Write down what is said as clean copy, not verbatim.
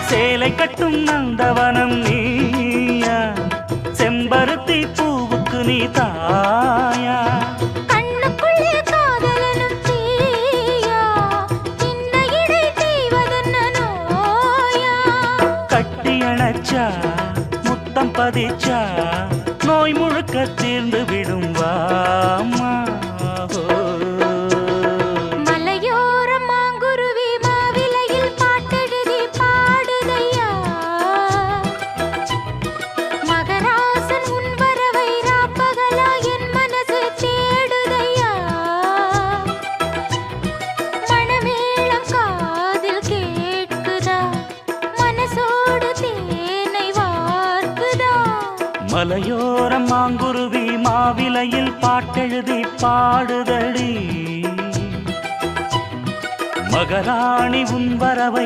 சேலை கட்டும் நந்தவனம் நீயா, செம்பருத்தி பூவுக்கு நீ தாயா. கண்ணுக்குள்ளே காதலனும் தீயா, சின்ன இடை செய்வதென்ன நோயா. கட்டி அணைச்சா முத்தம் பதிச்சா நோய் முழுக்க தீர்ந்து விடும் வாமா. மலையோரம் மாங்குருவி மாவிலையில் பாட்டெழுதி பாடுதையா, மகராசன் உன் வரவை ராப்பகலா என் மனசு தேடுதையா. மணமேளம் காதில் கேட்குதா, மனசோடு தேனை வார்க்குதா. மலையோரம் மாங்குருவி மாவிலையில் பாட்டெழுதி பாடுதடி, மகராணி உன் வரவை